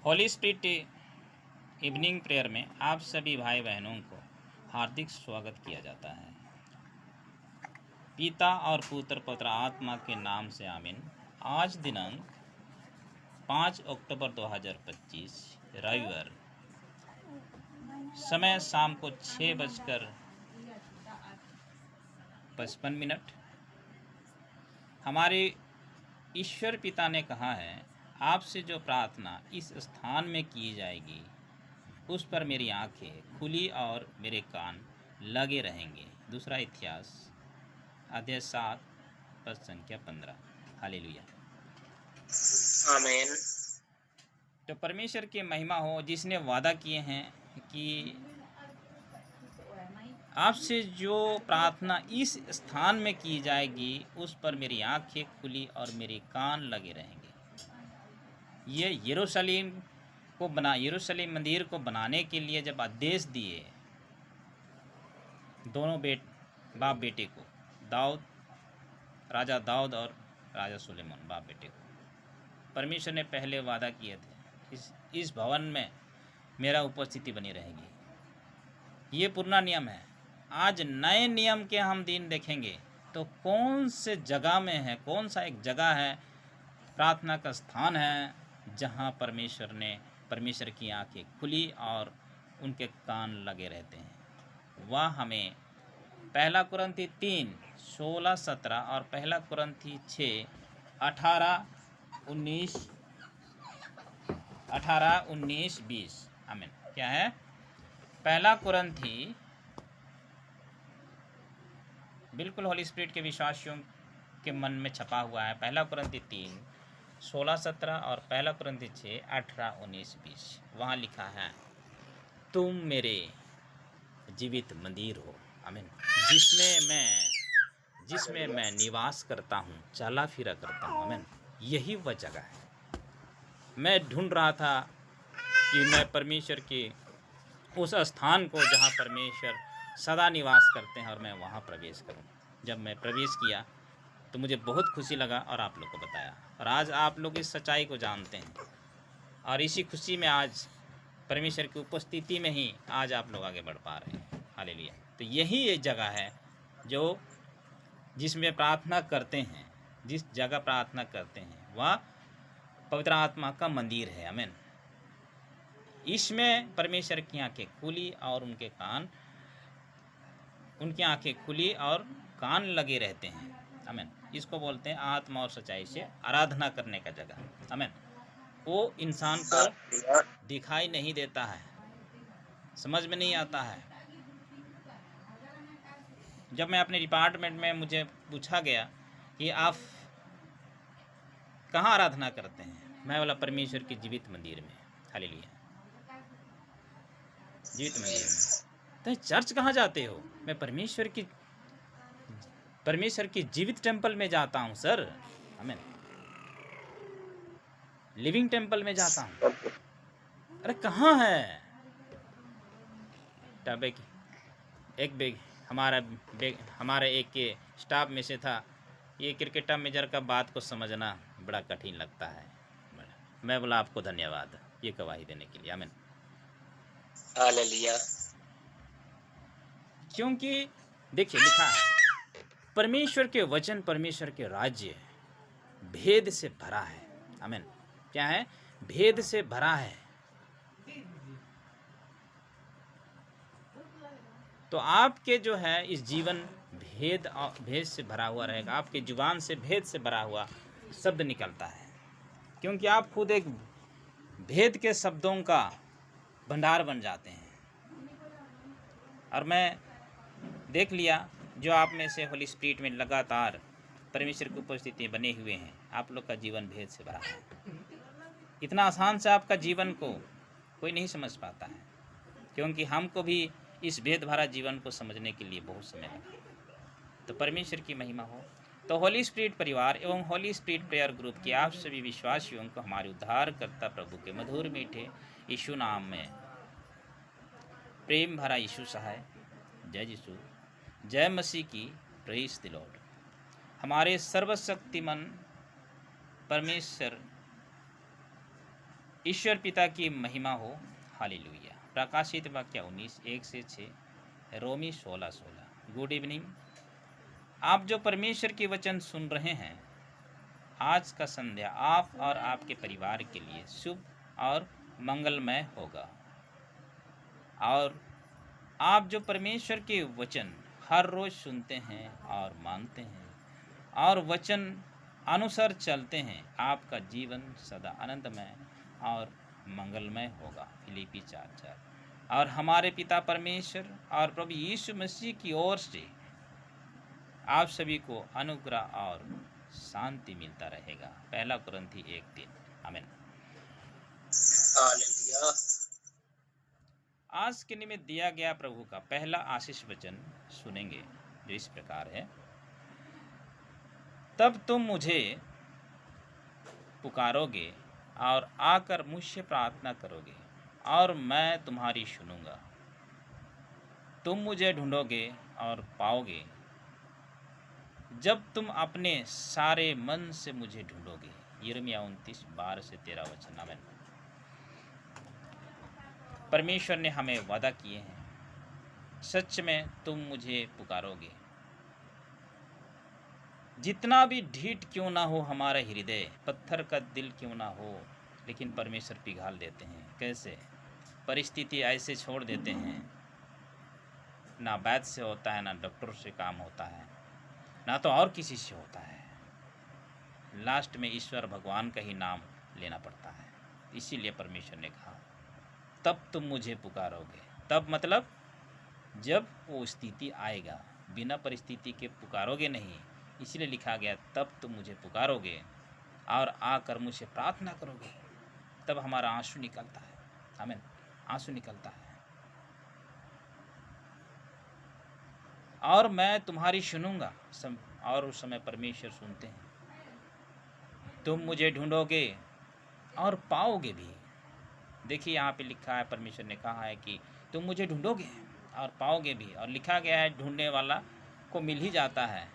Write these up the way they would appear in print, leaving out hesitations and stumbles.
Holi spirit evening prayer में आप सभी भाई बहनों को हार्दिक स्वागत किया जाता है। पिता और पुत्र पवित्र आत्मा के नाम से आमीन। आज दिनांक 5 अक्टूबर 2025 रविवार, समय शाम को 6:55। हमारे ईश्वर पिता ने कहा है, आपसे जो प्रार्थना इस स्थान में की जाएगी उस पर मेरी आंखें खुली और मेरे कान लगे रहेंगे। दूसरा इतिहास अध्याय 7 पद संख्या 15। हालेलुया, आमीन। तो परमेश्वर की महिमा हो जिसने वादा किए हैं कि आपसे जो प्रार्थना इस स्थान में की जाएगी उस पर मेरी आंखें खुली और मेरे कान लगे रहेंगे। ये यरूशलेम मंदिर को बनाने के लिए जब आदेश दिए दोनों बाप बेटे को, राजा दाऊद और राजा सुलेमान बाप बेटे को, परमेश्वर ने पहले वादा किए थे इस भवन में मेरा उपस्थिति बनी रहेगी। ये पुराना नियम है। आज नए नियम के हम दिन देखेंगे तो कौन से जगह में है, कौन सा एक जगह है, प्रार्थना का स्थान है जहाँ परमेश्वर की आंखें खुली और उनके कान लगे रहते हैं। वह हमें 1 कुरिन्थी 3:16-17 और 1 कुरिन्थी 6:18-19-20 आमीन। क्या है? 1 कुरिन्थी, बिल्कुल होली स्पिरिट के विश्वासियों के मन में छपा हुआ है। 1 कुरिन्थी 3:16-17 और 1 कुरिन्थी 6:18-19-20। वहाँ लिखा है, तुम मेरे जीवित मंदिर हो, आमीन, जिसमें मैं निवास करता हूँ, चला फिरा करता हूँ, आमीन। यही वह जगह है। मैं ढूंढ रहा था कि मैं परमेश्वर के उस स्थान को जहाँ परमेश्वर सदा निवास करते हैं और मैं वहाँ प्रवेश करूँ। जब मैं प्रवेश किया तो मुझे बहुत खुशी लगा और आप लोग को बताया, और आज आप लोग इस सच्चाई को जानते हैं और इसी खुशी में आज परमेश्वर की उपस्थिति में ही आज आप लोग आगे बढ़ पा रहे हैं। हालेलुया। तो यही एक जगह है जिसमें प्रार्थना करते हैं, जिस जगह प्रार्थना करते हैं वह पवित्र आत्मा का मंदिर है, आमीन। इसमें परमेश्वर की आंखें खुली और उनकी आंखें खुली और कान लगे रहते हैं, आमीन। इसको बोलते हैं आत्मा और सच्चाई से आराधना करने का जगह, आमीन। वो इंसान को दिखाई नहीं देता है, समझ में नहीं आता है। जब मैं अपने डिपार्टमेंट में मुझे पूछा गया कि आप कहाँ आराधना करते हैं, मैं बोला परमेश्वर के जीवित मंदिर में। हालेलुया, जीवित मंदिर में। तो चर्च कहाँ जाते हो? मैं परमेश्वर की जीवित टेंपल में जाता हूँ सर, आमीन, लिविंग टेंपल में जाता हूँ। अरे कहाँ है? तब हमारे एक के स्टाफ में से था, ये क्रिकेटर मेजर का बात को समझना बड़ा कठिन लगता है। मैं बोला आपको धन्यवाद ये गवाही देने के लिए, आमीन। हालेलुया। क्योंकि देखिए लिखा है, परमेश्वर के वचन, परमेश्वर के राज्य भेद से भरा है, आमीन। क्या है? भेद से भरा है। तो आपके जो है इस जीवन भेद से भरा हुआ रहेगा। आपके जुबान से भेद से भरा हुआ शब्द निकलता है, क्योंकि आप खुद एक भेद के शब्दों का भंडार बन जाते हैं। और मैं देख लिया, जो आप में से होली स्पिरिट में लगातार परमेश्वर की उपस्थिति बने हुए हैं, आप लोग का जीवन भेद से भरा है। इतना आसान से आपका जीवन को कोई नहीं समझ पाता है, क्योंकि हमको भी इस भेद भरा जीवन को समझने के लिए बहुत समय लगा। तो परमेश्वर की महिमा हो। तो होली स्पिरिट परिवार एवं होली स्पिरिट प्रेयर ग्रुप के आप सभी विश्वासियों को हमारे उद्धारकर्ता प्रभु के मधुर मीठे यीशु नाम में प्रेम भरा यीशु सहाय, जय यीशु, जय मसीह की, प्रेज़ द लॉर्ड। हमारे सर्वशक्तिमान परमेश्वर ईश्वर पिता की महिमा हो, हालेलुया। प्रकाशित वाक्य 19:1-6, रोमी 16:16। Good evening. आप जो परमेश्वर की वचन सुन रहे हैं, आज का संध्या आप और आपके परिवार के लिए शुभ और मंगलमय होगा। और आप जो परमेश्वर के वचन हर रोज सुनते हैं और मानते हैं और वचन अनुसार चलते हैं, आपका जीवन सदा आनंदमय और मंगलमय होगा। फिलिपी 4:4। और हमारे पिता परमेश्वर और प्रभु यीशु मसीह की ओर से आप सभी को अनुग्रह और शांति मिलता रहेगा। पहला कुरिन्थी 1:3। आमीन। हालेलुया। आज के निमित्त दिया गया प्रभु का पहला आशीष वचन सुनेंगे, जो इस प्रकार है। तब तुम मुझे पुकारोगे और आकर मुझसे प्रार्थना करोगे और मैं तुम्हारी सुनूंगा। तुम मुझे ढूंढोगे और पाओगे जब तुम अपने सारे मन से मुझे ढूंढोगे। यिर्मयाह 29:12-13 वचन। आमीन। परमेश्वर ने हमें वादा किए हैं, सच में तुम मुझे पुकारोगे। जितना भी ढीठ क्यों ना हो हमारा हृदय, पत्थर का दिल क्यों ना हो, लेकिन परमेश्वर पिघाल देते हैं। कैसे? परिस्थिति ऐसे छोड़ देते हैं, ना वैद्य से होता है, ना डॉक्टर से काम होता है, ना तो और किसी से होता है। लास्ट में ईश्वर भगवान का ही नाम लेना पड़ता है। इसीलिए परमेश्वर ने कहा, तब तुम मुझे पुकारोगे। तब मतलब जब वो स्थिति आएगा, बिना परिस्थिति के पुकारोगे नहीं। इसलिए लिखा गया, तब तुम मुझे पुकारोगे और आकर मुझसे प्रार्थना करोगे। तब हमारा आंसू निकलता है। आमीन। आंसू निकलता है। और मैं तुम्हारी सुनूंगा। और उस समय परमेश्वर सुनते हैं। तुम मुझे ढूंढोगे और पाओगे भी। देखिए यहाँ पे लिखा है, परमेश्वर ने कहा है कि तुम मुझे ढूंढोगे और पाओगे भी। और लिखा गया है, ढूंढने वाला को मिल ही जाता है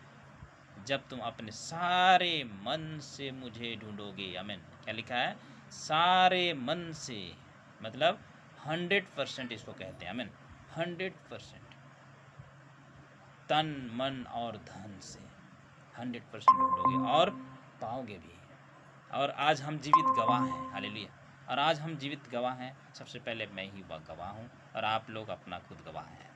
जब तुम अपने सारे मन से मुझे ढूंढोगे। आमीन। क्या लिखा है? सारे मन से, मतलब 100% इसको कहते हैं। आमीन। 100%, तन मन और धन से 100% ढूंढोगे और पाओगे भी। और आज हम जीवित गवाह हैं। हालेलुया। और आज हम जीवित गवाह हैं। सबसे पहले मैं ही गवाह हूँ और आप लोग अपना खुद गवाह हैं।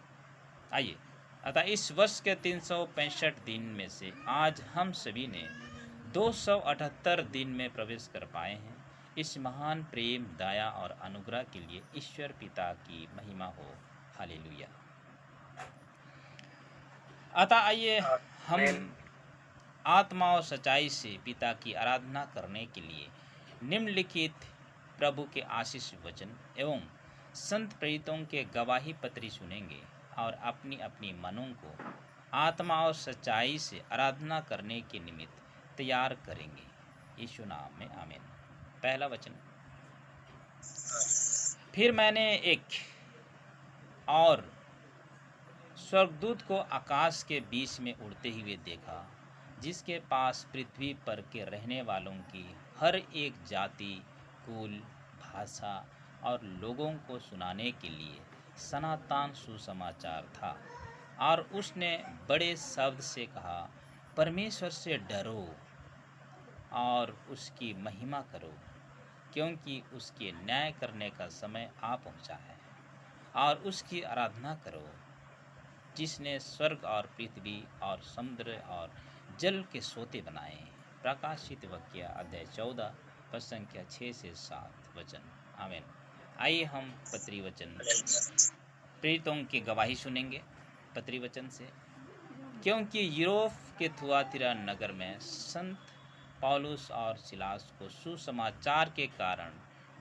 आइए, अतः इस वर्ष के 365 दिन में से आज हम सभी ने 278 दिन में प्रवेश कर पाए हैं। इस महान प्रेम, दया और अनुग्रह के लिए ईश्वर पिता की महिमा हो। हालेलुया। अतः आइए हम आत्मा और सच्चाई से पिता की आराधना करने के लिए निम्नलिखित प्रभु के आशीष वचन एवं संत प्रेरितों के गवाही पत्री सुनेंगे और अपनी अपनी मनों को आत्मा और सच्चाई से आराधना करने के निमित्त तैयार करेंगे। यीशु नाम में आमीन। पहला वचन। फिर मैंने एक और स्वर्गदूत को आकाश के बीच में उड़ते हुए देखा, जिसके पास पृथ्वी पर के रहने वालों की हर एक जाति, कुल, भाषा और लोगों को सुनाने के लिए सनातन सुसमाचार था। और उसने बड़े शब्द से कहा, परमेश्वर से डरो और उसकी महिमा करो, क्योंकि उसके न्याय करने का समय आ पहुंचा है। और उसकी आराधना करो, जिसने स्वर्ग और पृथ्वी और समुद्र और जल के सोते बनाए। प्रकाशित वाक्य अध्याय 14 पद संख्या 6 से 7 वचन। आमीन। आइए हम पत्री वचन प्रेरितों की गवाही सुनेंगे पत्री वचन से। क्योंकि यूरोप के थुआतिरा नगर में संत पौलुस और सिलास को सुसमाचार के कारण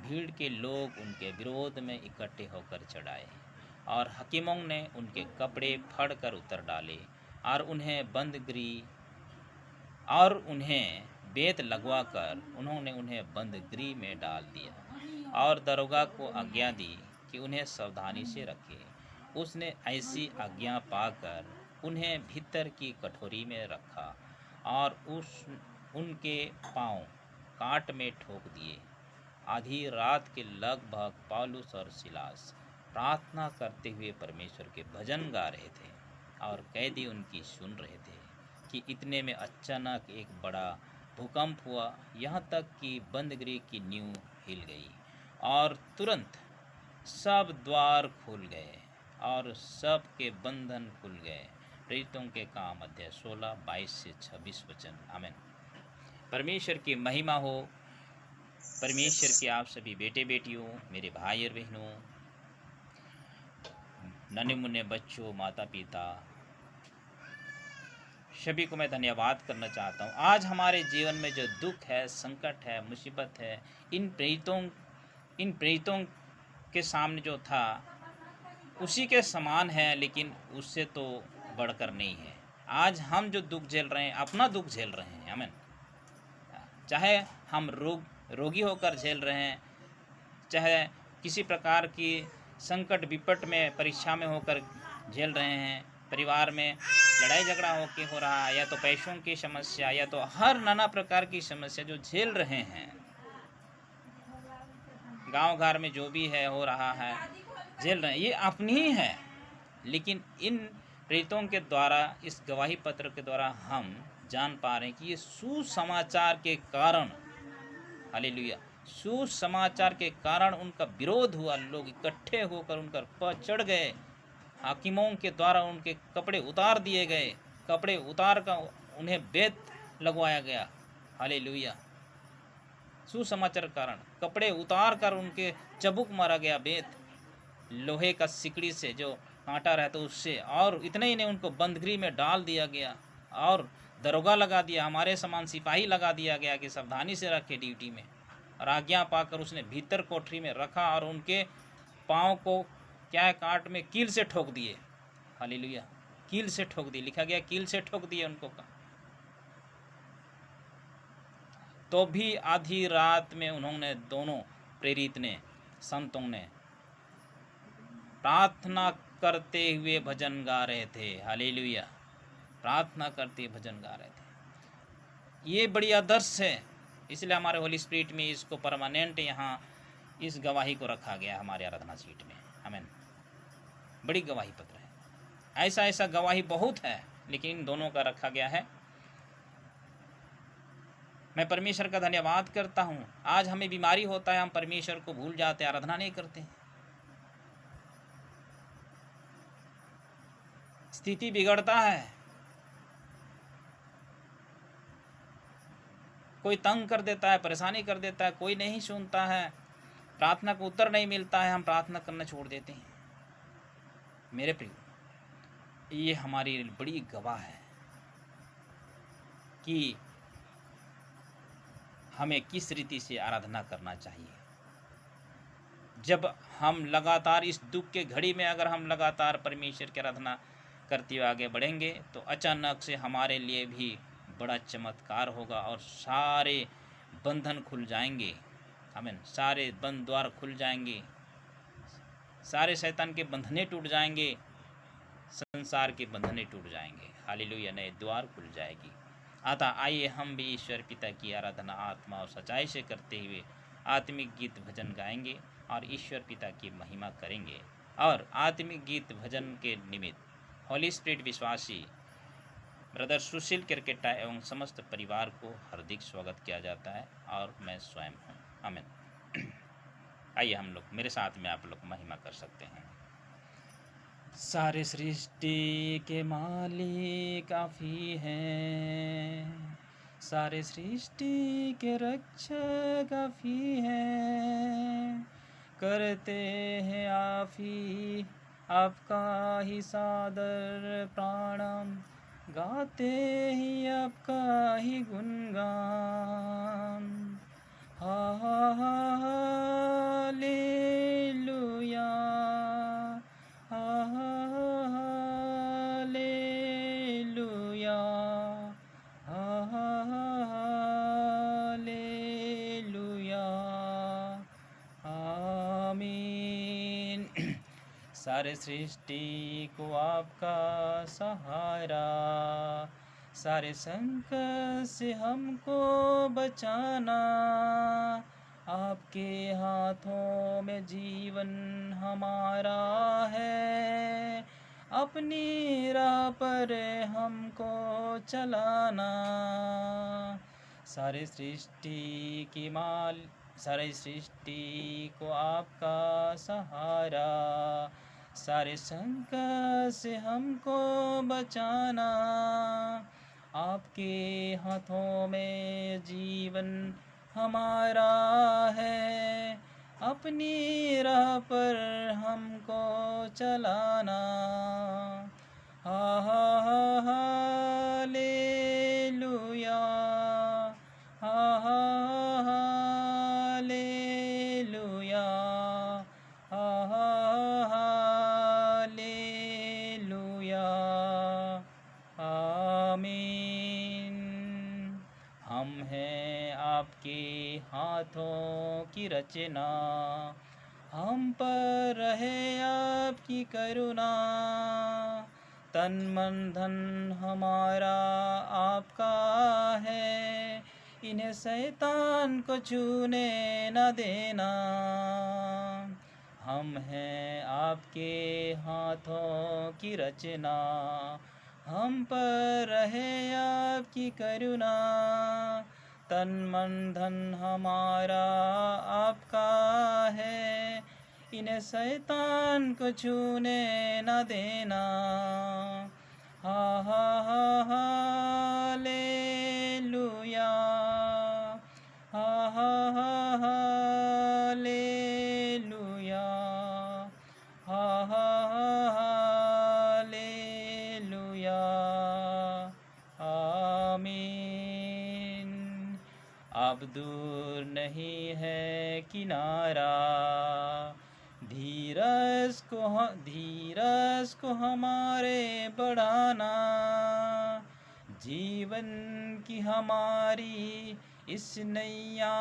भीड़ के लोग उनके विरोध में इकट्ठे होकर चढ़ाए और हकीमों ने उनके कपड़े फाड़कर उतर डाले और उन्हें बेत लगवाकर उन्होंने उन्हें बंदगृह में डाल दिया और दरोगा को आज्ञा दी कि उन्हें सावधानी से रखे। उसने ऐसी आज्ञा पाकर उन्हें भीतर की कठोरी में रखा और उनके पांव काट में ठोक दिए आधी रात के लगभग पौलुस और सिलास प्रार्थना करते हुए परमेश्वर के भजन गा रहे थे और कैदी उनकी सुन रहे थे कि इतने में अचानक एक बड़ा भूकंप हुआ, यहाँ तक कि बंद गृह की नींव हिल गई और तुरंत सब द्वार खुल गए और सब के बंधन खुल गए। प्रेरितों के काम अध्याय 16 22 से 26 वचन। आमीन। परमेश्वर की महिमा हो। परमेश्वर के आप सभी बेटे बेटियों, मेरे भाई और बहनों, नन्हे मुन्ने बच्चों, माता पिता, सभी को मैं धन्यवाद करना चाहता हूँ। आज हमारे जीवन में जो दुख है, संकट है, मुसीबत है, इन प्रेरितों के सामने जो था उसी के समान है, लेकिन उससे तो बढ़कर नहीं है। आज हम जो दुख झेल रहे हैं, अपना दुख झेल रहे हैं। आमीन। चाहे हम रोगी होकर झेल रहे हैं, चाहे किसी प्रकार की संकट विपट में, परीक्षा में होकर झेल रहे हैं, परिवार में लड़ाई झगड़ा हो रहा है, या तो पैसों की समस्या, या तो हर नाना प्रकार की समस्या जो झेल रहे हैं, गांव घर में जो भी है हो रहा है, झेल रहे हैं, ये अपनी ही है। लेकिन इन प्रेरितों के द्वारा, इस गवाही पत्र के द्वारा हम जान पा रहे हैं कि ये सुसमाचार के कारण, हालेलुया, सुसमाचार के कारण उनका विरोध हुआ। लोग इकट्ठे होकर उन पर चढ़ गए, हाकिमों के द्वारा उनके कपड़े उतार दिए गए, कपड़े उतार कर उन्हें बेत लगवाया गया। हालेलुया। सुसमाचार कारण कपड़े उतार कर उनके चबुक मारा गया, बेत, लोहे का सिकड़ी से जो कांटा रहता उससे। और इतने ही नहीं, उनको बंदगृह में डाल दिया गया और दरोगा लगा दिया, हमारे समान सिपाही लगा दिया गया कि सावधानी से रखे ड्यूटी में। और आज्ञा पाकर उसने भीतर कोठरी में रखा और उनके पाँव को क्या काट में कील से ठोक दिए। हालेलुया। कील से ठोक दिए, लिखा गया कील से ठोक दिए उनको। तो भी आधी रात में उन्होंने, दोनों प्रेरित ने, संतों ने प्रार्थना करते हुए भजन गा रहे थे। हालेलुया। प्रार्थना करते भजन गा रहे थे। ये बड़ी आदर्श है, इसलिए हमारे होली स्पिरिट में इसको परमानेंट यहाँ इस गवाही को रखा गया हमारे आराधना सीट में। आमीन। बड़ी गवाही पत्र है। ऐसा गवाही बहुत है, लेकिन इन दोनों का रखा गया है। मैं परमेश्वर का धन्यवाद करता हूँ। आज हमें बीमारी होता है, हम परमेश्वर को भूल जाते, आराधना नहीं करते, स्थिति बिगड़ता है, कोई तंग कर देता है, परेशानी कर देता है, कोई नहीं सुनता है, प्रार्थना को उत्तर नहीं मिलता है, हम प्रार्थना करना छोड़ देते हैं। मेरे प्रिय, ये हमारी बड़ी गवाह है कि हमें किस रीति से आराधना करना चाहिए। जब हम लगातार इस दुख के घड़ी में अगर हम लगातार परमेश्वर की आराधना करते हुए आगे बढ़ेंगे, तो अचानक से हमारे लिए भी बड़ा चमत्कार होगा और सारे बंधन खुल जाएंगे। आमीन। सारे बंद द्वार खुल जाएंगे, सारे शैतान के बंधने टूट जाएंगे, संसार के बंधने टूट जाएंगे। हालेलुया। नए द्वार खुल जाएगी। अतः आइए हम भी ईश्वर पिता की आराधना आत्मा और सच्चाई से करते हुए आत्मिक गीत भजन गाएंगे और ईश्वर पिता की महिमा करेंगे। और आत्मिक गीत भजन के निमित्त होली स्पिरिट विश्वासी ब्रदर सुशील किरकेटा एवं समस्त परिवार को हार्दिक स्वागत किया जाता है, और मैं स्वयं हूँ। आमीन। आइए हम लोग, मेरे साथ में आप लोग महिमा कर सकते हैं। सारे सृष्टि के मालिक आप ही हैं, सारे सृष्टि के रक्षक आप ही हैं, करते हैं आप ही आपका ही सादर प्राणम, गाते ही आपका ही गुणगान। Hallelujah, hallelujah, hallelujah. आमीन। सारे सृष्टि को आपका सहारा, सारे संकट से हमको बचाना, आपके हाथों में जीवन हमारा है, अपनी राह पर हमको चलाना। सारे सृष्टि को आपका सहारा, सारे संकट से हमको बचाना। आपके हाथों में जीवन हमारा है, अपनी राह पर हमको चलाना। हा हा हा हालेलुया, हा हा हालेलुया, हा हा हालेलुया, आमीन। हम हैं आपके हाथों की रचना, हम पर रहे आपकी करुणा। तन मन धन हमारा आपका है, इन्हें शैतान को छूने न देना। हम हैं आपके हाथों की रचना, हम पर रहे आपकी करुणा। तन मन धन हमारा आपका है, इन्हें शैतान को छूने न देना। हा हा हा हालेलुया, हा हा हा हालेलुया, हा हा हालेलुया, आमीन। अब दूर नहीं है किनारा, धीरज को हमारे बढ़ाना। जीवन की हमारी इस नैया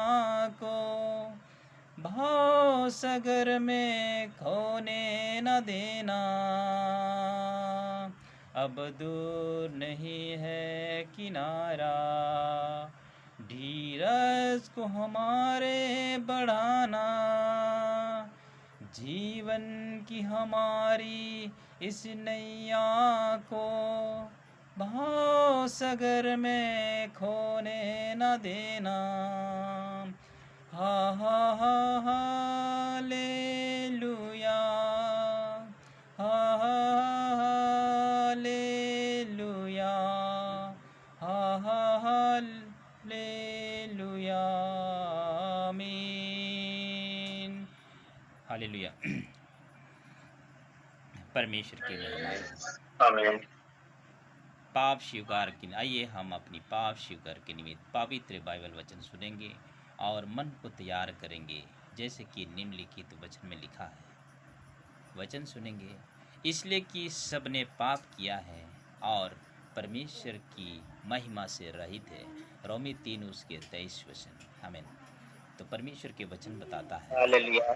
को भाव सागर में खोने न देना। अब दूर नहीं है किनारा, धीरज को हमारे बढ़ाना। जीवन की हमारी इस नैया को भाव सागर में खोने न देना। हा हा हा हालेलुया, हा हा हालेलुया, हा हा हालेलुया, आमीन। हालेलुया। परमेश्वर की महिमा हो। आमीन। पाप स्वीकार के आइए हम अपनी पाप स्वीकार के निमित्त पवित्र बाइबल वचन सुनेंगे और मन को तैयार करेंगे, जैसे कि निम्नलिखित वचन में लिखा है। वचन सुनेंगे इसलिए कि सबने पाप किया है और परमेश्वर की महिमा से रहित है। रोमी 3 उसके 23 वचन। आमीन। तो परमेश्वर के वचन बताता है हालेलुया।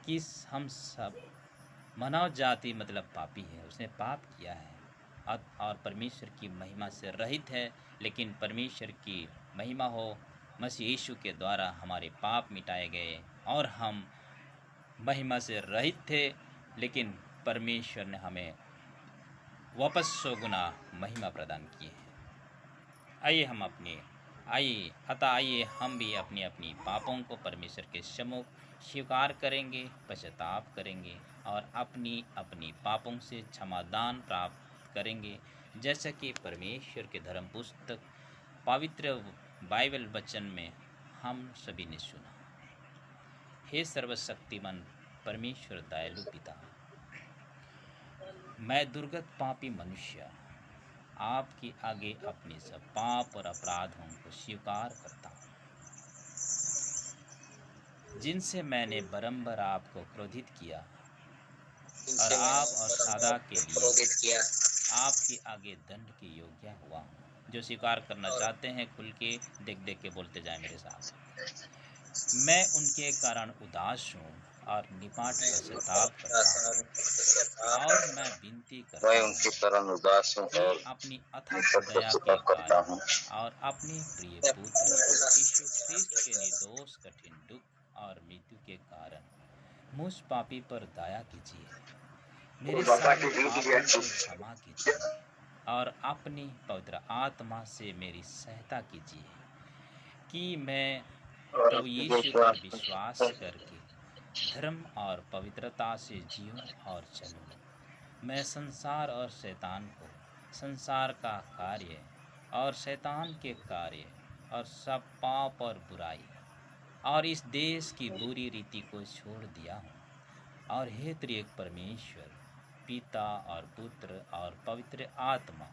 कि हम सब मानव जाति मतलब पापी है, उसने पाप किया है और परमेश्वर की महिमा से रहित है। लेकिन परमेश्वर की महिमा हो, मसीह यीशु के द्वारा हमारे पाप मिटाए गए और हम महिमा से रहित थे, लेकिन परमेश्वर ने हमें वापस 100 गुना महिमा प्रदान की है। आइए हम भी अपनी अपनी पापों को परमेश्वर के सम्मुख स्वीकार करेंगे, पश्चाताप करेंगे और अपनी अपनी पापों से क्षमादान प्राप्त करेंगे, जैसा कि परमेश्वर के धर्म पुस्तक पवित्र बाइबल वचन में हम सभी ने सुना। हे सर्वशक्तिमान परमेश्वर दयालु पिता, मैं दुर्गत पापी मनुष्य आपके आगे अपने सब पाप और अपराधों को स्वीकार करता हूँ, जिनसे मैंने बारंबार आपको क्रोधित किया और आप और सदा के लिए आपके आगे दंड के योग्य हुआ हूँ। जो स्वीकार करना चाहते हैं खुल के देख देख के बोलते जाए मेरे साथ। मैं उनके कारण उदास हूँ और निपाट पश्चाताप करता हूँ और मैं विनती करता हूँ उनके कारण उदास हूँ कि और अपनी अथक दया के करता कारण हूँ। और अपने प्रिय पुत्र यीशु ख्रिस्त के निर्दोष कठिन दुख और मृत्यु के कारण मुझ पापी पर दया कीजिए, मेरे सारे पापों को क्षमा कीजिए और अपनी पवित्र आत्मा से मेरी सहायता कीजिए कि मैं प्रभु यीशु पर विश्वास करके धर्म और पवित्रता से जीऊं और चलूं। मैं संसार और शैतान को, संसार का कार्य और शैतान के कार्य और सब पाप और बुराई और इस देश की बुरी रीति को छोड़ दिया हूँ। और हे त्रिएक परमेश्वर, पिता और पुत्र और पवित्र आत्मा,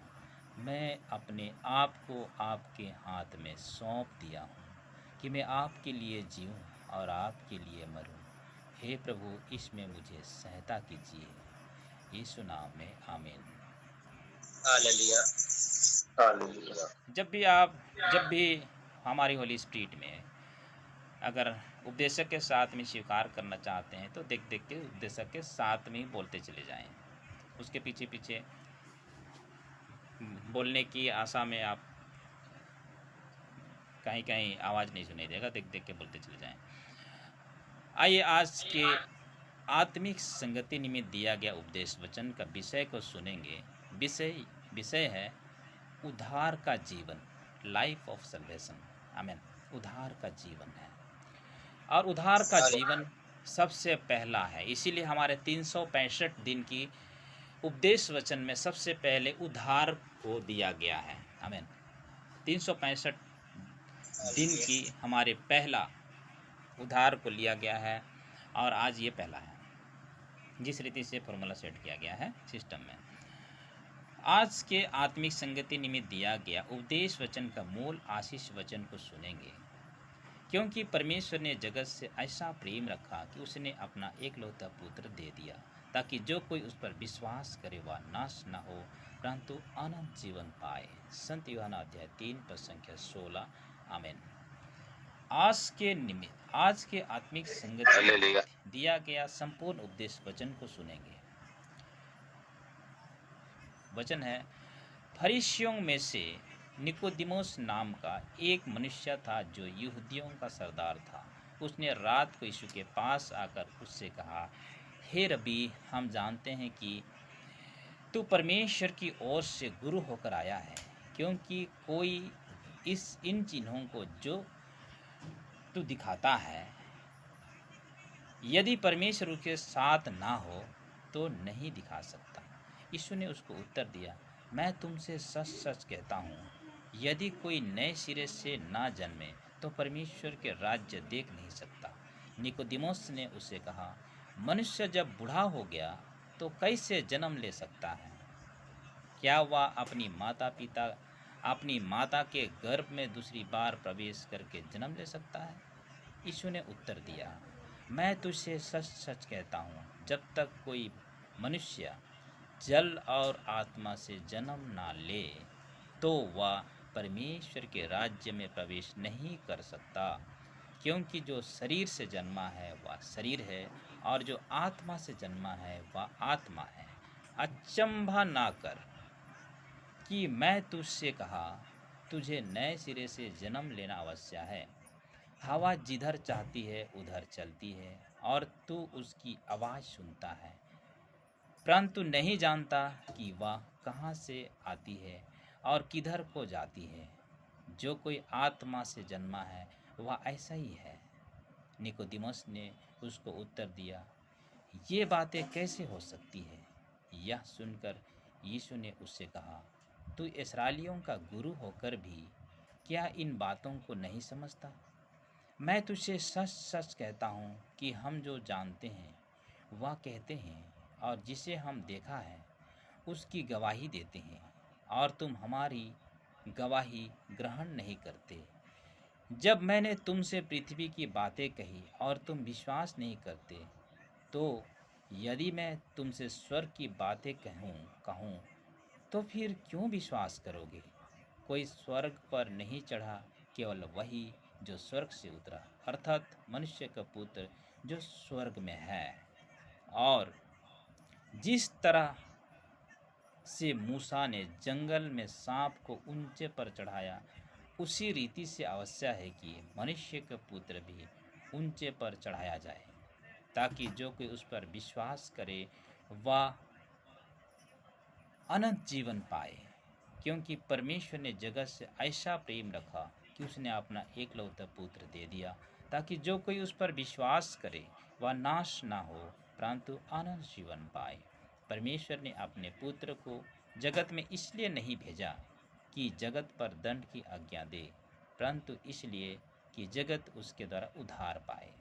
मैं अपने आप को आपके हाथ में सौंप दिया हूँ कि मैं आपके लिए जीऊँ और आपके लिए मरूँ। हे प्रभु, इसमें मुझे सहायता कीजिए, यीशु नाम में आमीन। हालेलुया। हालेलुया। जब भी हमारी होली स्पिरिट में अगर उपदेशक के साथ में स्वीकार करना चाहते हैं तो देख देख के उपदेशक के साथ में ही बोलते चले जाएं। उसके पीछे पीछे बोलने की आशा में आप कहीं कहीं आवाज़ नहीं सुनाई देगा, देख देख के बोलते चले जाएं। आइए आज के आत्मिक संगति निमित्त दिया गया उपदेश वचन का विषय को सुनेंगे। विषय है उद्धार का जीवन, लाइफ ऑफ सल्वेशन। आमीन। उद्धार का जीवन है और उद्धार का जीवन सबसे पहला है। इसीलिए हमारे 365 दिन की उपदेश वचन में सबसे पहले उद्धार को दिया गया है। आमीन। 365 दिन की हमारे पहला उद्धार को लिया गया है और आज ये पहला है, जिस रीति से फॉर्मूला सेट किया गया है सिस्टम में। आज के आत्मिक संगति निमित्त दिया गया उपदेश वचन का मूल आशीष वचन को सुनेंगे। क्योंकि परमेश्वर ने जगत से ऐसा प्रेम रखा कि उसने अपना एकलौता पुत्र दे दिया, ताकि जो कोई उस पर विश्वास करे वह नाश न हो परंतु अनंत जीवन पाए। संत यूहन्ना अध्याय 3 पद संख्या 16। आमीन। आज के आत्मिक संगति में दिया गया संपूर्ण उपदेश वचन को सुनेंगे। वचन है, फरीसियों में से निकोदिमुस नाम का एक मनुष्य था जो यहूदियों का सरदार था। उसने रात को यीशु के पास आकर उससे कहा, हे रबी, हम जानते हैं कि तू परमेश्वर की ओर से गुरु होकर आया है, क्योंकि कोई इन चिन्हों को जो तू दिखाता है, यदि परमेश्वर उसके साथ ना हो तो नहीं दिखा सकता। यीशु ने उसको उत्तर दिया, मैं तुमसे सच सच कहता हूँ, यदि कोई नए सिरे से ना जन्मे तो परमेश्वर के राज्य देख नहीं सकता। निकोदिमुस ने उससे कहा, मनुष्य जब बूढ़ा हो गया तो कैसे जन्म ले सकता है? क्या वह अपनी माता के गर्भ में दूसरी बार प्रवेश करके जन्म ले सकता है? यीशु ने उत्तर दिया, मैं तुझसे सच सच कहता हूँ, जब तक कोई मनुष्य जल और आत्मा से जन्म ना ले तो वह परमेश्वर के राज्य में प्रवेश नहीं कर सकता। क्योंकि जो शरीर से जन्मा है वह शरीर है और जो आत्मा से जन्मा है वह आत्मा है। अचंभा ना कर कि मैं तुझसे कहा, तुझे नए सिरे से जन्म लेना आवश्यक है। हवा जिधर चाहती है उधर चलती है और तू उसकी आवाज़ सुनता है, परंतु नहीं जानता कि वह कहाँ से आती है और किधर को जाती है। जो कोई आत्मा से जन्मा है वह ऐसा ही है। निकोदिमुस ने उसको उत्तर दिया, ये बातें कैसे हो सकती है? यह सुनकर यीशु ने उससे कहा, तू इस्राएलियों का गुरु होकर भी क्या इन बातों को नहीं समझता? मैं तुझसे सच सच कहता हूँ कि हम जो जानते हैं वह कहते हैं और जिसे हम देखा है उसकी गवाही देते हैं, और तुम हमारी गवाही ग्रहण नहीं करते। जब मैंने तुमसे पृथ्वी की बातें कही और तुम विश्वास नहीं करते, तो यदि मैं तुमसे स्वर्ग की बातें कहूँ तो फिर क्यों विश्वास करोगे? कोई स्वर्ग पर नहीं चढ़ा, केवल वही जो स्वर्ग से उतरा, अर्थात मनुष्य का पुत्र जो स्वर्ग में है। और जिस तरह से मूसा ने जंगल में सांप को ऊंचे पर चढ़ाया, उसी रीति से आवश्यक है कि मनुष्य का पुत्र भी ऊंचे पर चढ़ाया जाए, ताकि जो कोई उस पर विश्वास करे वह अनंत जीवन पाए। क्योंकि परमेश्वर ने जगत से ऐसा प्रेम रखा कि उसने अपना एकलौता पुत्र दे दिया, ताकि जो कोई उस पर विश्वास करे वह नाश ना हो, परंतु अनंत जीवन पाए। परमेश्वर ने अपने पुत्र को जगत में इसलिए नहीं भेजा कि जगत पर दंड की आज्ञा दे, परंतु इसलिए कि जगत उसके द्वारा उद्धार पाए।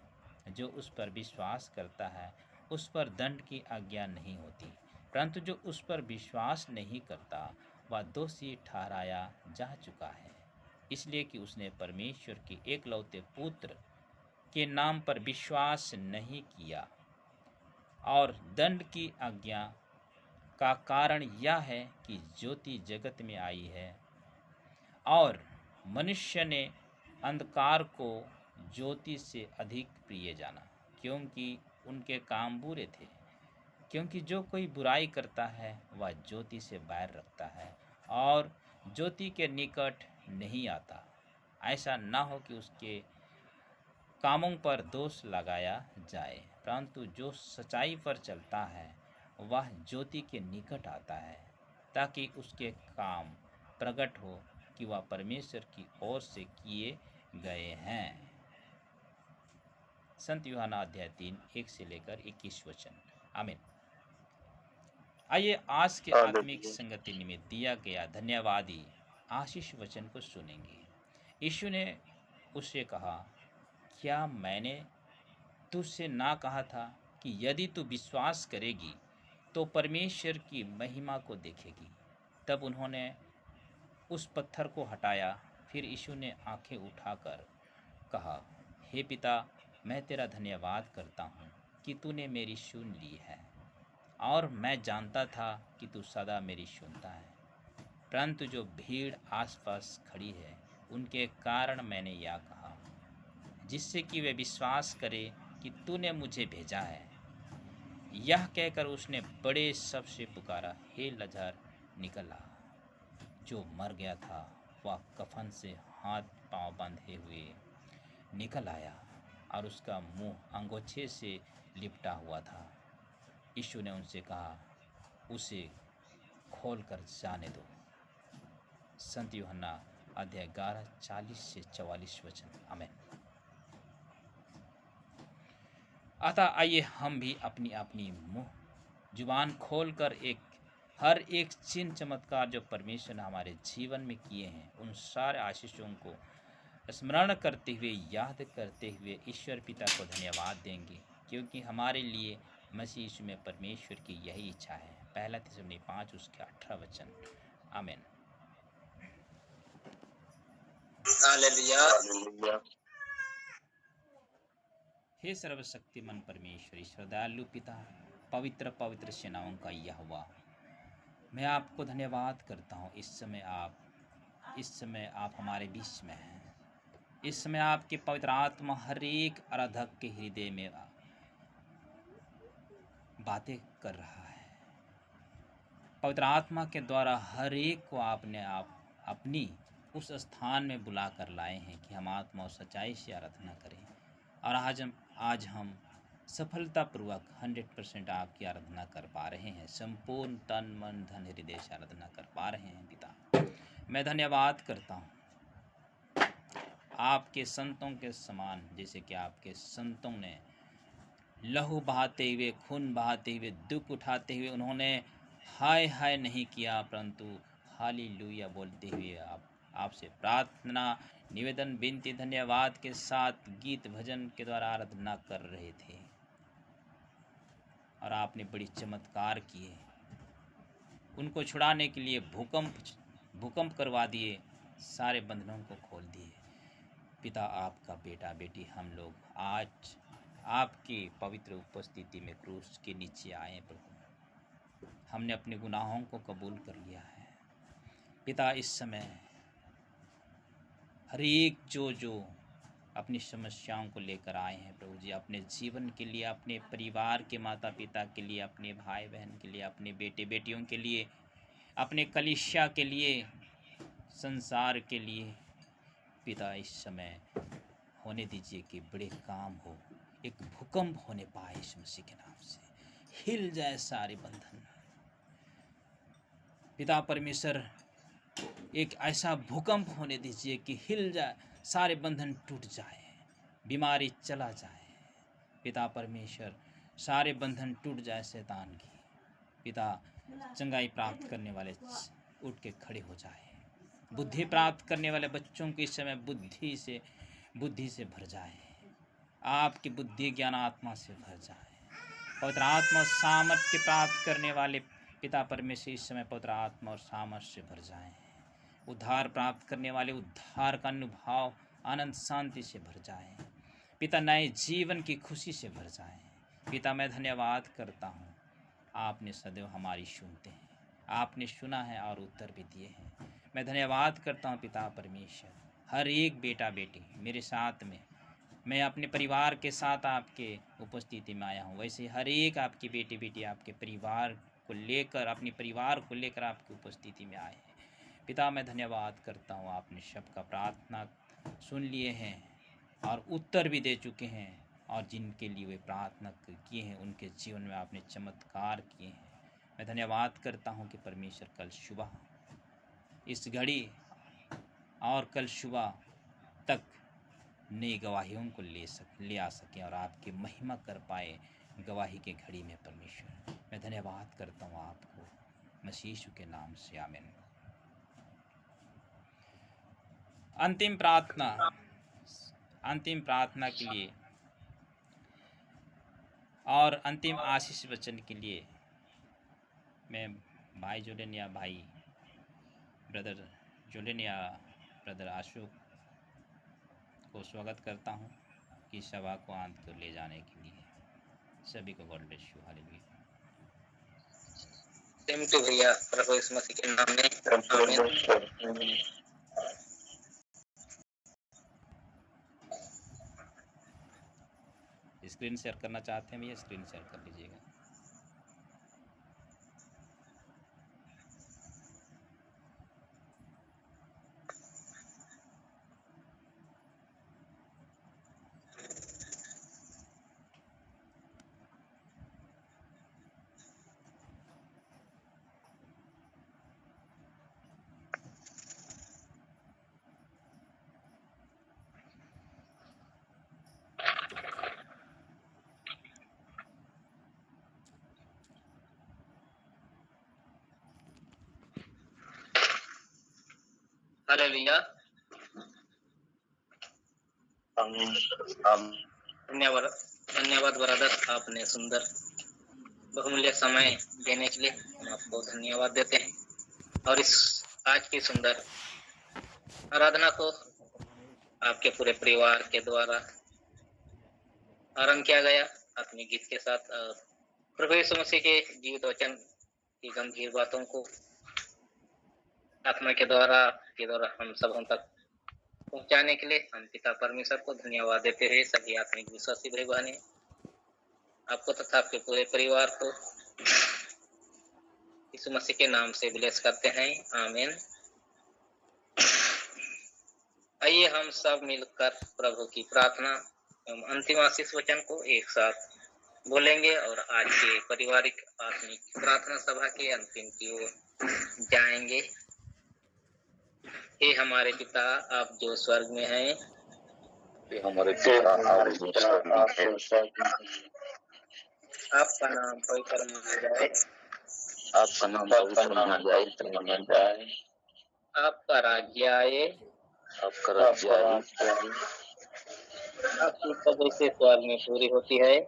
जो उस पर विश्वास करता है उस पर दंड की आज्ञा नहीं होती, परंतु जो उस पर विश्वास नहीं करता वह दोषी ठहराया जा चुका है, इसलिए कि उसने परमेश्वर के एकलौते पुत्र के नाम पर विश्वास नहीं किया। और दंड की आज्ञा का कारण यह है कि ज्योति जगत में आई है और मनुष्य ने अंधकार को ज्योति से अधिक प्रिय जाना, क्योंकि उनके काम बुरे थे। क्योंकि जो कोई बुराई करता है वह ज्योति से बैर रखता है और ज्योति के निकट नहीं आता, ऐसा न हो कि उसके कामों पर दोष लगाया जाए। परंतु जो सच्चाई पर चलता है वह ज्योति के निकट आता है, ताकि उसके काम प्रकट हो कि वह परमेश्वर की ओर से किए गए हैं। संत यूहन्ना अध्याय 3 1 से लेकर 21 वचन। आमीन। आइए आज के आत्मिक संगति निमित्त दिया गया धन्यवादी आशीष वचन को सुनेंगे। यीशु ने उससे कहा, क्या मैंने तुझसे ना कहा था कि यदि तू विश्वास करेगी तो परमेश्वर की महिमा को देखेगी। तब उन्होंने उस पत्थर को हटाया। फिर यीशु ने आंखें उठाकर कहा, हे पिता, मैं तेरा धन्यवाद करता हूँ कि तूने मेरी सुन ली है, और मैं जानता था कि तू सदा मेरी सुनता है। परंतु जो भीड़ आसपास खड़ी है उनके कारण मैंने यह कहा, जिससे कि वे विश्वास करे कि तूने मुझे भेजा है। यह कहकर उसने बड़े शब्द से पुकारा, हे लज़र निकल आ। जो मर गया था वह कफन से हाथ पांव बांधे हुए निकल आया और उसका मुंह अंगोछे से लिपटा हुआ था। यीशु ने उनसे कहा, उसे खोल कर जाने दो। संत यूहन्ना अध्याय 11 40 से 44 वचन। आमीन। अतः आइए हम भी अपनी अपनी मुंह जुबान खोलकर हर एक चिन्ह चमत्कार जो परमेश्वर ने हमारे जीवन में किए हैं उन सारे आशीषों को स्मरण करते हुए, याद करते हुए ईश्वर पिता को धन्यवाद देंगे, क्योंकि हमारे लिए मसीह यीशु में परमेश्वर की यही इच्छा है। पहला थिस्सलुनीकी 5 उसके 18 वचन। आमीन। हालेलुया। हे सर्वशक्तिमान परमेश्वर, ईश्वर दयालु पिता, पवित्र पवित्र सेनाओं का यहोवा, मैं आपको धन्यवाद करता हूँ। इस समय आप हमारे बीच में हैं। इस समय आपके पवित्र आत्मा हर एक आराधक के हृदय में बातें कर रहा है। पवित्र आत्मा के द्वारा हर एक को आपने अपनी उस स्थान में बुला कर लाए हैं कि हम आत्मा और सच्चाई से आराधना करें। और आज हम सफलतापूर्वक 100% आपकी आराधना कर पा रहे हैं। संपूर्ण तन मन धन हृदय से आराधना कर पा रहे हैं। पिता, मैं धन्यवाद करता हूँ आपके संतों के समान, जैसे कि आपके संतों ने लहू बहाते हुए, खून बहाते हुए, दुख उठाते हुए उन्होंने हाय हाय नहीं किया, परंतु हालेलुया बोलते हुए आपसे प्रार्थना, निवेदन, विनती, धन्यवाद के साथ गीत भजन के द्वारा आराधना कर रहे थे। और आपने बड़ी चमत्कार किए। उनको छुड़ाने के लिए भूकंप करवा दिए, सारे बंधनों को खोल दिए। पिता, आपका बेटा बेटी हम लोग आज आपकी पवित्र उपस्थिति में क्रूस के नीचे आए। प्रभु, हमने अपने गुनाहों को कबूल कर लिया है। पिता, इस समय हर एक जो अपनी समस्याओं को लेकर आए हैं प्रभु जी, अपने जीवन के लिए, अपने परिवार के माता पिता के लिए, अपने भाई बहन के लिए, अपने बेटे बेटियों के लिए, अपने कलीसिया के लिए, संसार के लिए, पिता इस समय होने दीजिए कि बड़े काम हो, एक भूकंप होने पाए यीशु मसीह के नाम से, हिल जाए सारे बंधन। पिता परमेश्वर, एक ऐसा भूकंप होने दीजिए कि हिल जाए, सारे बंधन टूट जाए, बीमारी चला जाए। पिता परमेश्वर, सारे बंधन टूट जाए शैतान की। पिता, चंगाई प्राप्त करने वाले उठ के खड़े हो जाए। बुद्धि प्राप्त करने वाले बच्चों को इस समय बुद्धि से भर जाए। आपकी बुद्धि ज्ञान आत्मा से भर जाए। पवित्र आत्मा सामर्थ्य प्राप्त करने वाले पिता परमेश्वर इस समय पवित्र आत्मा और सामर्थ्य से भर जाए। उद्धार प्राप्त करने वाले उद्धार का अनुभव आनंद शांति से भर जाए। पिता, नए जीवन की खुशी से भर जाए। पिता, मैं धन्यवाद करता हूँ, आपने सदैव हमारी सुनते हैं, आपने सुना है और उत्तर भी दिए हैं। मैं धन्यवाद करता हूँ पिता परमेश्वर, हर एक बेटा बेटी मेरे साथ में, मैं अपने परिवार के साथ आपके उपस्थिति में आया हूँ। वैसे हर एक आपकी बेटी बेटी आपके परिवार को लेकर, अपने परिवार को लेकर आपकी उपस्थिति में आए हैं। पिता, मैं धन्यवाद करता हूँ, आपने सबका प्रार्थना सुन लिए हैं और उत्तर भी दे चुके हैं, और जिनके लिए वे प्रार्थना किए हैं उनके जीवन में आपने चमत्कार किए हैं। मैं धन्यवाद करता हूँ कि परमेश्वर कल सुबह इस घड़ी और कल सुबह तक नई गवाहियों को ले आ सकें और आपकी महिमा कर पाए गवाही के घड़ी में। परमेश्वर, मैं धन्यवाद करता हूँ आपको मसीह यीशु के नाम से, आमीन। अंतिम प्रार्थना के लिए और अंतिम आशीष वचन के लिए मैं भाई जोलेन या ब्रदर जोलेन या ब्रदर अशोक को स्वागत करता हूं कि सभा को अंत को ले जाने के लिए। सभी को God bless you, hallelujah. Same to भैया, प्रभु यीशु मसीह के नाम में आमीन। स्क्रीन शेयर करना चाहते हैं भैया, स्क्रीन शेयर कर लीजिएगा। हालेलुया। धन्यवाद ब्रदर, आपने सुंदर बहुमूल्य समय देने के लिए हम आपको धन्यवाद देते हैं। और इस आज की सुंदर आराधना को आपके पूरे परिवार के द्वारा आरंभ किया गया अपने गीत के साथ। प्रभु यीशु मसीह के जीवित वचन की गंभीर बातों को आत्मा के द्वारा हम सबों तक पहुंचाने के लिए हम पिता परमेश्वर को धन्यवाद देते हुए सभी आत्मिक विश्वासी भाई बहने आपको तथा आपके पूरे परिवार को यीशु मसीह के नाम से ब्लेस करते हैं, आमीन। आइए हम सब मिलकर प्रभु की प्रार्थना एवं अंतिम आशीष वचन को एक साथ बोलेंगे और आज के पारिवारिक आत्मिक प्रार्थना सभा के अंतिम की ओर जाएंगे। हे हमारे पिता, आप जो स्वर्ग में हैं, हमारे पिता आपका नाम पवित्र माना जाए, आपका नाम पवित्र माना जाए, आपका राज्य आए, आपका राज्य आए, आपकी इच्छा जैसे स्वर्ग में पूरी होती है,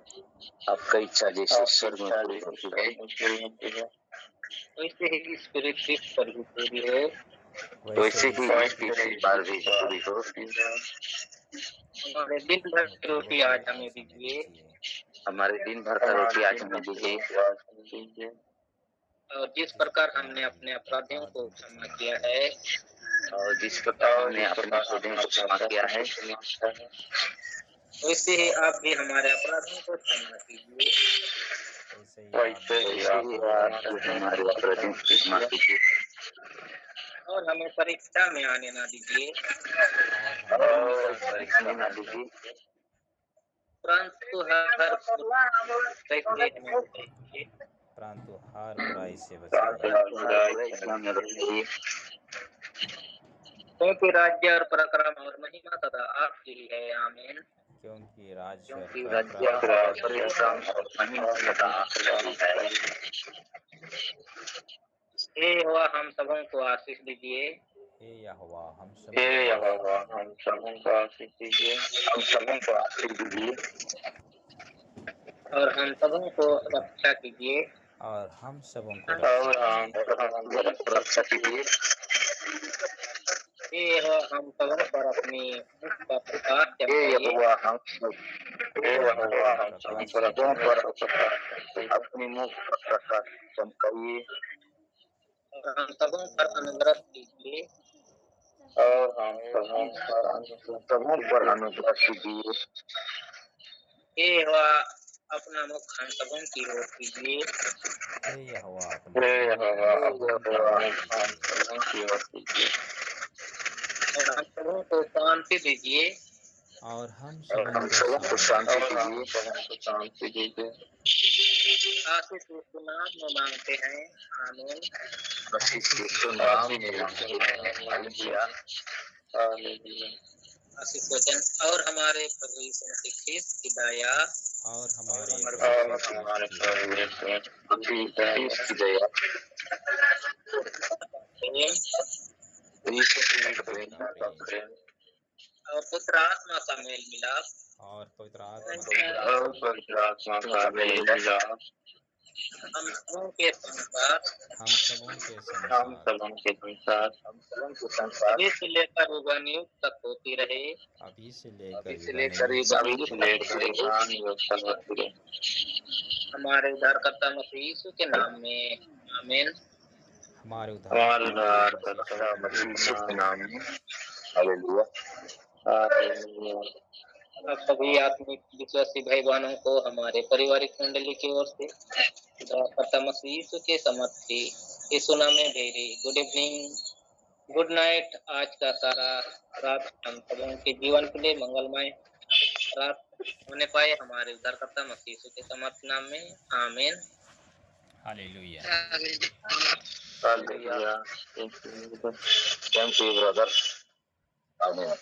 आपका इच्छा जैसे स्वर्ग में पूरी होती है, वैसे ही इस पृथ्वी पर भी पूरी हो। वैसे ही इस पृथ्वी पर भी पूरी हो। हमारे दिन भर की रोटी आज हमें दीजिए, हमारे दिन भर का रोटी आज हमें दीजिए, और जिस प्रकार हमने अपने अपराधियों को क्षमा किया है, और जिस प्रकार हमने अपने अपराधियों को क्षमा किया है, वैसे ही आप भी हमारे अपराधों को क्षमा कीजिए, वैसे ही आप हमारे अपराधियों को क्षमा कीजिए, और हमें परीक्षा में आने ना दीजिए, परीक्षा ना लीजिए, परंतु हर बुराई से हमें बचाइए, परंतु हर बुराई से बचाइए, क्योंकि राज्य और पराक्रम और महिमा सदा आपकी ही है। आमीन। क्योंकि राज्य और राज्य पराक्रम और महिमा सदा आपकी है। हे यहोवा हम सबों को आशीष दीजिए, हे यहोवा हम हे सबों यहोवा हम सबों को आशीष दीजिए, हम सबों को आशीष दीजिए, और हम सबों को रक्षा कीजिए, और हम सबों को और रक्षा हम सबों को रक्षा कीजिए। हे यहोवा हम सबों पर अपनी मुख का प्रकाश हे चमकाइए, यहोवा हम सबों पर अपनी मुख का प्रकाश चमकाइए, और हम सबों पर अनुग्रह कीजिए, और हम सबों पर अनुग्रह कीजिए। हे यहोवा अपना मुख हम सबों की ओर कीजिए, हे यहोवा हे अपना यहोवा मुख हम सबों की ओर कीजिए, और हम सबों को शांति दीजिए, और हम और हम सबों को शांति शांति दीजिए। आशीष यीशु नाम में मांगते हैं। आमीन। आशीष यीशु नाम में मांगते हैं। Hallelujah, hallelujah. आशीष वचन और हमारे प्रभु यीशु मसीह ख्रिस्त की दया और हमारे और हमारे प्रभु यीशु की दया, यीशु का प्रेम और पुत्र आत्मा का मेल मिलाप और पवित्र आत्मा और पवित्र आत्मा का मेल मिलाप हम सबों के संसार हम सबों के हम संसार संसार अभी से लेकर युगान युग तक होती रहे। अभी से लेकर हमारे उद्धारकर्ता मसीह यीशु के नाम में। आमीन। हमारे हमारे उद्धारकर्ता मसीह यीशु के नाम में। Hallelujah, hallelujah. अब सभी आत्मिक विश्वासी भाई बहनों को हमारे पारिवारिक मंडली की ओर से उद्धारकर्ता मसीह यीशु के समर्थी यीशु नाम में very good evening, good night. आज का सारा रात हम सबों के जीवन के लिए मंगलमय रात होने पाए हमारे उद्धारकर्ता मसीह यीशु के समर्थ नाम में। आमीन। Hallelujah. Hallelujah. Thank you brother. आमीन।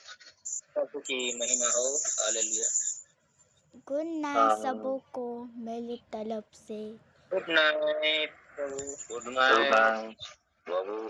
प्रभु की महिमा हो। हालेलुया। गुड नाइट सबों को मेरी तरफ से। गुड नाइट प्रभु। गुड नाइट प्रभु।